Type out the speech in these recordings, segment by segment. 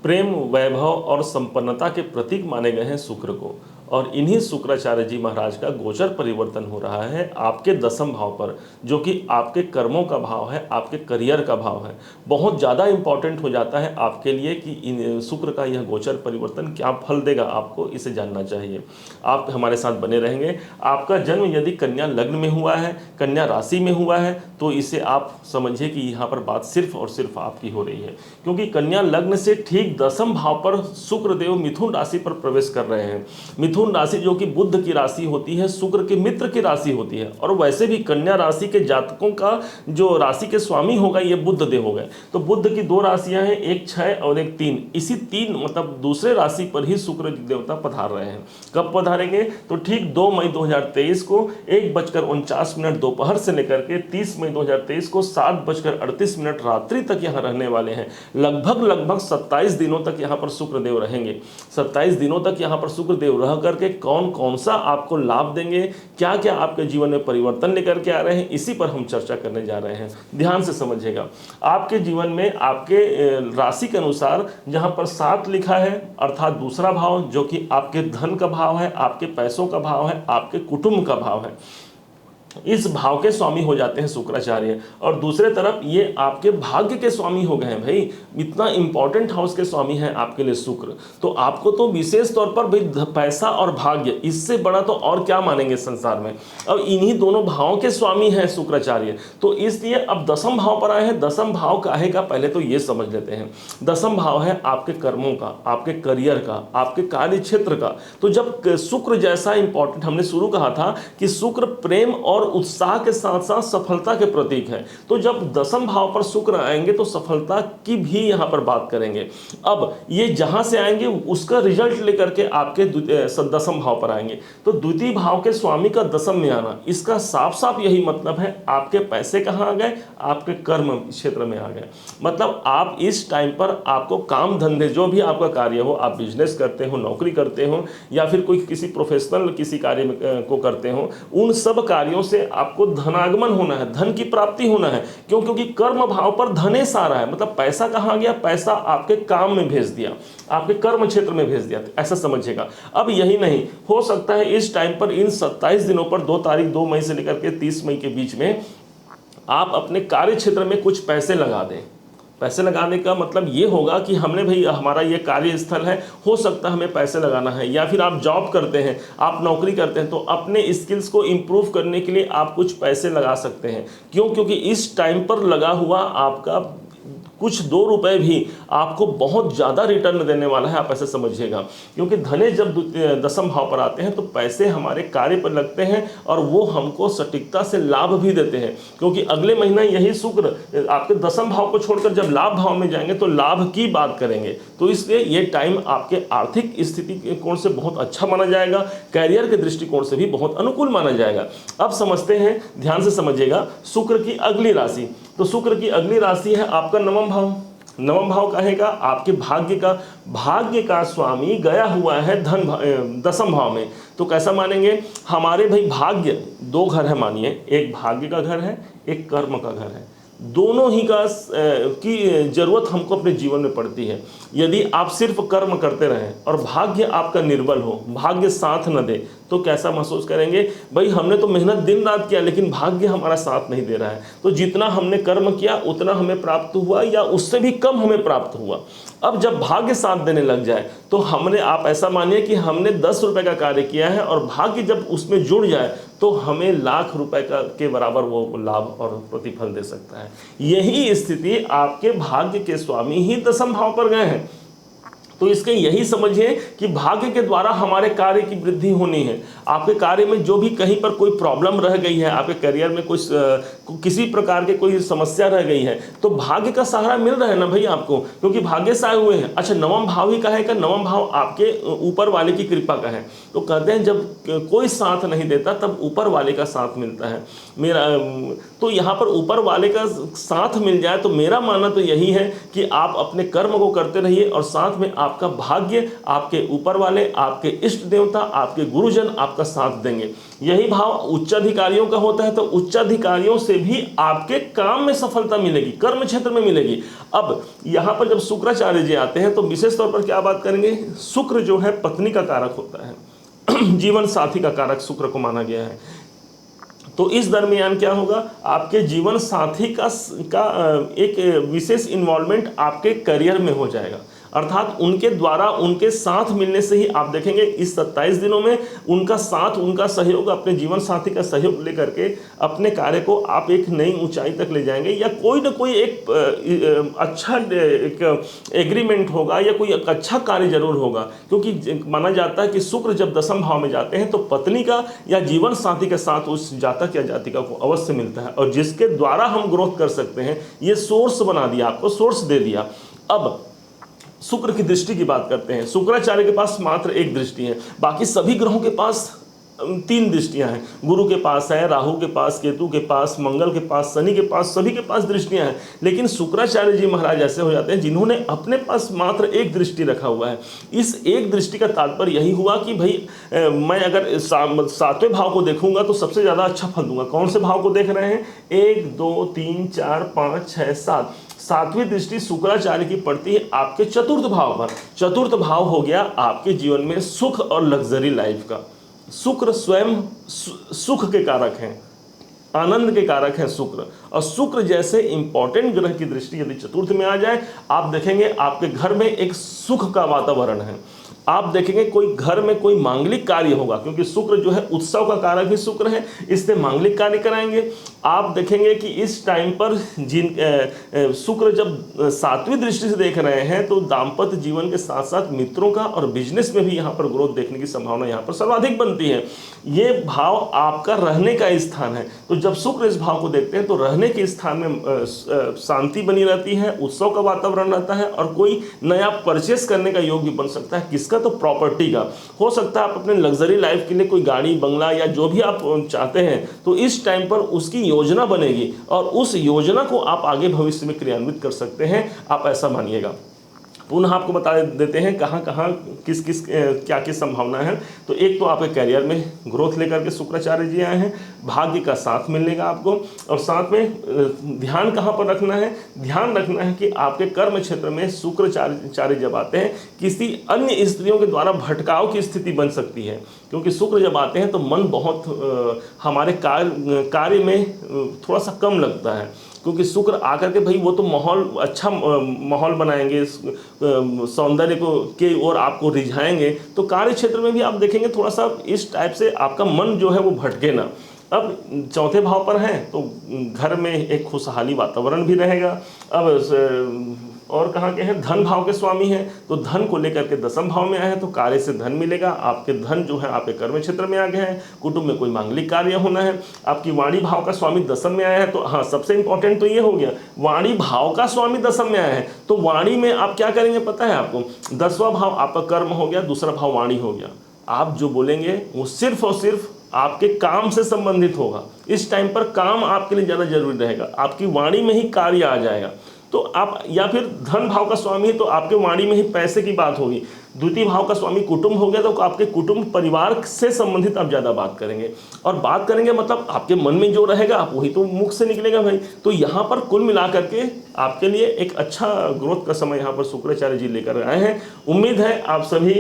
प्रेम, वैभव और संपन्नता के प्रतीक माने गए हैं शुक्र को। और इन्हीं शुक्राचार्य जी महाराज का गोचर परिवर्तन हो रहा है आपके दसम भाव पर, जो कि आपके कर्मों का भाव है, आपके करियर का भाव है। बहुत ज़्यादा इंपॉर्टेंट हो जाता है आपके लिए कि शुक्र का यह गोचर परिवर्तन क्या फल देगा, आपको इसे जानना चाहिए। आप हमारे साथ बने रहेंगे। आपका जन्म यदि कन्या लग्न में हुआ है, कन्या राशि में हुआ है, तो इसे आप समझिए कि यहाँ पर बात सिर्फ और सिर्फ आपकी हो रही है, क्योंकि कन्या लग्न से ठीक दसम भाव पर शुक्र देव मिथुन राशि पर प्रवेश कर रहे हैं। मिथुन राशि जो कि बुध की राशि होती है, शुक्र के मित्र की राशि होती है। और वैसे भी कन्या राशि के जातकों का जो राशि के स्वामी होगा ये बुध देव हो गए। तो बुध की दो राशियां हैं, एक 6 और एक 3। इसी 3 मतलब दूसरे राशि पर ही शुक्र देवता पधार रहे हैं। कब पधारेंगे? तो ठीक 2 मई 2023 को 1:49 दोपहर से लेकर के 30 मई 2023 को 7:38 रात्रि तक यहाँ रहने वाले हैं। लगभग 27 दिनों तक यहाँ पर शुक्र देव रहेंगे। 27 दिनों तक यहाँ पर शुक्र देव रह करके कौन कौन सा आपको लाभ देंगे, क्या क्या आपके जीवन में परिवर्तन लेकर के आ रहे हैं, इसी पर हम चर्चा करने जा रहे हैं। ध्यान से समझिएगा। आपके जीवन में आपके राशि के अनुसार जहाँ पर 7 लिखा है, अर्थात दूसरा भाव जो कि आपके धन का भाव है, आपके पैसों का भाव है, आपके कुटुंब का भाव है, इस भाव के स्वामी हो जाते हैं शुक्राचार्य। और दूसरे तरफ ये आपके भाग्य के स्वामी हो गए हैं। भाई इतना इंपॉर्टेंट हाउस के स्वामी हैं आपके लिए शुक्र, तो आपको तो विशेष तौर पर भाई पैसा और भाग्य, इससे बड़ा तो और क्या मानेंगे संसार में। अब इन्हीं दोनों भावों के स्वामी हैं शुक्राचार्य, तो इसलिए अब दसम भाव पर आए हैं। दसम भाव काहे का, पहले तो ये समझ लेते हैं। दसम भाव है आपके कर्मों का, आपके करियर का, आपके कार्य क्षेत्र का। तो जब शुक्र जैसा इंपॉर्टेंट, हमने शुरू कहा था कि शुक्र प्रेम और उत्साह के साथ साथ सफलता के प्रतीक है, तो जब दसम भाव पर शुक्र आएंगे तो सफलता की भी यहां पर बात करेंगे। अब ये जहां से आएंगे उसका रिजल्ट लेकर के आपके दसम भाव पर आएंगे। तो द्वितीय भाव के स्वामी का दसम में आना, इसका साफ साफ यही मतलब है आपके पैसे कहां आ गए, आपके कर्म क्षेत्र में आ गए। मतलब आप इस टाइम पर आपको काम धंधे, जो भी आपका कार्य हो, आप बिजनेस करते हो, नौकरी करते हो, या फिर कोई किसी प्रोफेशनल किसी कार्य को करते हो, उन सब कार्यों से आपको धनागमन होना है, धन की प्राप्ति होना है। क्यों? क्योंकि कर्म भाव पर धनेश आ रहा है। मतलब पैसा कहां गया? पैसा आपके काम में भेज दिया, आपके कर्म क्षेत्र में भेज दिया, ऐसा समझिएगा। अब यही नहीं हो सकता है इस टाइम पर, इन 27 दिनों पर, 2 मई से लेकर के 30 मई के बीच में आप अपने कार्य क्षेत्र में कुछ पैसे लगा दें। पैसे लगाने का मतलब ये होगा कि हमने भाई हमारा ये कार्यस्थल है, हो सकता है हमें पैसे लगाना है, या फिर आप जॉब करते हैं, आप नौकरी करते हैं, तो अपने स्किल्स को इम्प्रूव करने के लिए आप कुछ पैसे लगा सकते हैं। क्यों? क्योंकि इस टाइम पर लगा हुआ आपका कुछ 2 रुपए भी आपको बहुत ज़्यादा रिटर्न देने वाला है, आप ऐसे समझिएगा। क्योंकि धने जब दसम भाव पर आते हैं तो पैसे हमारे कार्य पर लगते हैं और वो हमको सटीकता से लाभ भी देते हैं। क्योंकि अगले महीना यही शुक्र आपके दसम भाव को छोड़कर जब लाभ भाव में जाएंगे तो लाभ की बात करेंगे। तो इसलिए ये टाइम आपके आर्थिक स्थिति के कोण से बहुत अच्छा माना जाएगा, कैरियर के दृष्टिकोण से भी बहुत अनुकूल माना जाएगा। अब समझते हैं, ध्यान से समझिएगा, शुक्र की अगली राशि। तो शुक्र की अगली राशि है आपका नवम भाव। नवम भाव कहेगा आपके भाग्य का स्वामी गया हुआ है दसम भाव में। तो कैसा मानेंगे? हमारे भाई भाग्य 2 घर है, मानिए, एक भाग्य का घर है, एक कर्म का घर है। दोनों ही की जरूरत हमको अपने जीवन में पड़ती है। यदि आप सिर्फ कर्म करते रहें और भाग्य आपका निर्बल हो, भाग्य साथ न दे, तो कैसा महसूस करेंगे? भाई हमने तो मेहनत दिन रात किया लेकिन भाग्य हमारा साथ नहीं दे रहा है। तो जितना हमने कर्म किया उतना हमें प्राप्त हुआ या उससे भी कम हमें प्राप्त हुआ। अब जब भाग्य साथ देने लग जाए तो आप ऐसा मानिए कि हमने 10 रुपए का कार्य किया है और भाग्य जब उसमें जुड़ जाए तो हमें लाख रुपए के बराबर वो लाभ और प्रतिफल दे सकता है। यही स्थिति आपके भाग्य के स्वामी ही दसम भाव पर गए हैं। तो इसके यही समझिए कि भाग्य के द्वारा हमारे कार्य की वृद्धि होनी है। आपके कार्य में जो भी कहीं पर कोई प्रॉब्लम रह गई है, आपके करियर में किसी प्रकार के कोई समस्या रह गई है, तो भाग्य का सहारा मिल रहा है ना भाई आपको, क्योंकि भाग्य से आए हुए हैं। अच्छा, नवम भाव ही कहेगा, नवम भाव आपके ऊपर वाले की कृपा का है। तो कहते हैं जब कोई साथ नहीं देता तब ऊपर वाले का साथ मिलता है। तो यहाँ पर ऊपर वाले का साथ मिल जाए तो मेरा मानना तो यही है कि आप अपने कर्म को करते रहिए और साथ में आपका भाग्य, आपके ऊपर वाले, आपके इष्ट देवता, आपके गुरुजन आपका साथ देंगे। यही भाव उच्चाधिकारियों का होता है, तो उच्चाधिकारियों से भी आपके काम में सफलता मिलेगी, कर्म क्षेत्र में मिलेगी। अब यहाँ पर जब शुक्राचार्य जी आते हैं तो विशेष तौर पर क्या बात करेंगे, शुक्र जो है पत्नी का कारक होता है जीवन साथी का कारक शुक्र को माना गया है। तो इस दरमियान क्या होगा, आपके जीवन साथी का एक विशेष इन्वॉल्वमेंट आपके करियर में हो जाएगा, अर्थात उनके द्वारा उनके साथ मिलने से ही आप देखेंगे इस 27 दिनों में उनका साथ, उनका सहयोग, अपने जीवन साथी का सहयोग लेकर के अपने कार्य को आप एक नई ऊंचाई तक ले जाएंगे, या कोई ना कोई एक अच्छा एक एग्रीमेंट होगा या कोई एक अच्छा कार्य जरूर होगा। क्योंकि माना जाता है कि शुक्र जब दशम भाव में जाते हैं तो पत्नी का या जीवन साथी के साथ उस जातक या जातिका को अवश्य मिलता है, और जिसके द्वारा हम ग्रोथ कर सकते हैं, ये सोर्स बना दिया, आपको सोर्स दे दिया। अब शुक्र की दृष्टि की बात करते हैं। शुक्राचार्य के पास मात्र एक दृष्टि है, बाकी सभी ग्रहों के पास 3 दृष्टियां हैं। गुरु के पास है, राहु के पास, केतु के पास, मंगल के पास, शनि के पास, सभी के पास दृष्टियां हैं। लेकिन शुक्राचार्य जी महाराज ऐसे हो जाते हैं जिन्होंने अपने पास मात्र एक दृष्टि रखा हुआ है। इस एक दृष्टि का तात्पर्य यही हुआ कि भाई मैं अगर 7वें भाव को देखूंगा तो सबसे ज़्यादा अच्छा फल दूंगा। कौन से भाव को देख रहे हैं, 1 2 3 4 5 6 7, 7वीं दृष्टि शुक्राचार्य की पड़ती है आपके चतुर्थ भाव पर। चतुर्थ भाव हो गया आपके जीवन में सुख और लग्जरी लाइफ का। शुक्र स्वयं सुख के कारक हैं, आनंद के कारक हैं शुक्र, और शुक्र जैसे इंपॉर्टेंट ग्रह की दृष्टि यदि चतुर्थ में आ जाए, आप देखेंगे आपके घर में एक सुख का वातावरण है। आप देखेंगे कोई घर में कोई मांगलिक कार्य होगा, क्योंकि शुक्र जो है उत्सव का कारक भी शुक्र है, इससे मांगलिक कार्य कराएंगे। आप देखेंगे कि इस टाइम पर शुक्र जब 7वीं दृष्टि से देख रहे हैं तो दाम्पत्य जीवन के साथ साथ मित्रों का और बिजनेस में भी यहाँ पर ग्रोथ देखने की संभावना यहाँ पर सर्वाधिक बनती है। ये भाव आपका रहने का स्थान है, तो जब शुक्र इस भाव को देखते हैं तो रहने के स्थान में शांति बनी रहती है, उत्सव का वातावरण रहता है, और कोई नया परचेस करने का योग भी बन सकता है। किसका, तो प्रॉपर्टी का हो सकता है। आप अपने लग्जरी लाइफ के लिए कोई गाड़ी, बंगला या जो भी आप चाहते हैं, तो इस टाइम पर उसकी योजना बनेगी और उस योजना को आप आगे भविष्य में क्रियान्वित कर सकते हैं, आप ऐसा मानिएगा। पुनः आपको बता देते हैं कहाँ कहाँ किस किस क्या क्या संभावना है। तो एक तो आपके करियर में ग्रोथ लेकर के शुक्राचार्य जी आए हैं, भाग्य का साथ मिलेगा आपको, और साथ में ध्यान कहाँ पर रखना है, ध्यान रखना है कि आपके कर्म क्षेत्र में शुक्राचार्य जब आते हैं किसी अन्य स्त्रियों के द्वारा भटकाव की स्थिति बन सकती है। क्योंकि शुक्र जब आते हैं तो मन बहुत हमारे कार्य में थोड़ा सा कम लगता है, क्योंकि शुक्र आकर के भाई वो तो माहौल अच्छा माहौल बनाएंगे, सौंदर्य को के ओर आपको रिझाएंगे, तो कार्य क्षेत्र में भी आप देखेंगे थोड़ा सा इस टाइप से आपका मन जो है वो भटके ना। अब चौथे भाव पर हैं तो घर में एक खुशहाली वातावरण भी रहेगा। अब और कहाँ के हैं, धन भाव के स्वामी हैं, तो धन को लेकर के दशम भाव में आए हैं, तो कार्य से धन मिलेगा। आपके धन जो है आपके कर्म क्षेत्र में आ गए हैं, कुटुंब में कोई मांगलिक कार्य होना है। आपकी वाणी भाव का स्वामी दशम में आया है, तो हाँ सबसे इंपॉर्टेंट तो ये हो गया, वाणी भाव का स्वामी दशम में आया है, तो वाणी में आप क्या करेंगे पता है आपको, 10वां भाव आपका कर्म हो गया, दूसरा भाव वाणी हो गया। आप जो बोलेंगे वो सिर्फ और सिर्फ आपके काम से संबंधित होगा। इस टाइम पर काम आपके लिए ज़्यादा जरूरी रहेगा, आपकी वाणी में ही कार्य आ जाएगा। तो आप, या फिर धन भाव का स्वामी तो आपके वाणी में ही पैसे की बात होगी। द्वितीय भाव का स्वामी कुटुंब हो गया, तो आपके कुटुंब परिवार से संबंधित आप ज़्यादा बात करेंगे, और बात करेंगे मतलब आपके मन में जो रहेगा आप वही तो मुख से निकलेगा भाई। तो यहाँ पर कुल मिला करके आपके लिए एक अच्छा ग्रोथ का समय यहाँ पर शुक्राचार्य जी लेकर आए हैं। उम्मीद है आप सभी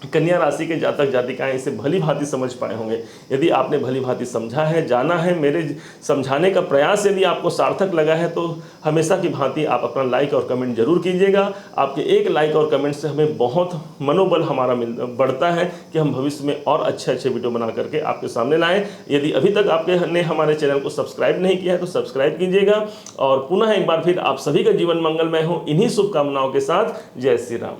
कन्या राशि के जातक जातिकाएं इसे भली भांति समझ पाए होंगे। यदि आपने भली भांति समझा है, जाना है, मेरे समझाने का प्रयास यदि आपको सार्थक लगा है, तो हमेशा की भांति आप अपना लाइक और कमेंट जरूर कीजिएगा। आपके एक लाइक और कमेंट से हमें बहुत मनोबल हमारा बढ़ता है कि हम भविष्य में और अच्छे अच्छे वीडियो बना करके आपके सामने लाएँ। यदि अभी तक आपने हमारे चैनल को सब्सक्राइब नहीं किया है तो सब्सक्राइब कीजिएगा। और पुनः एक बार फिर आप सभी का जीवन मंगलमय हो, इन्हीं शुभकामनाओं के साथ। जय श्री राम।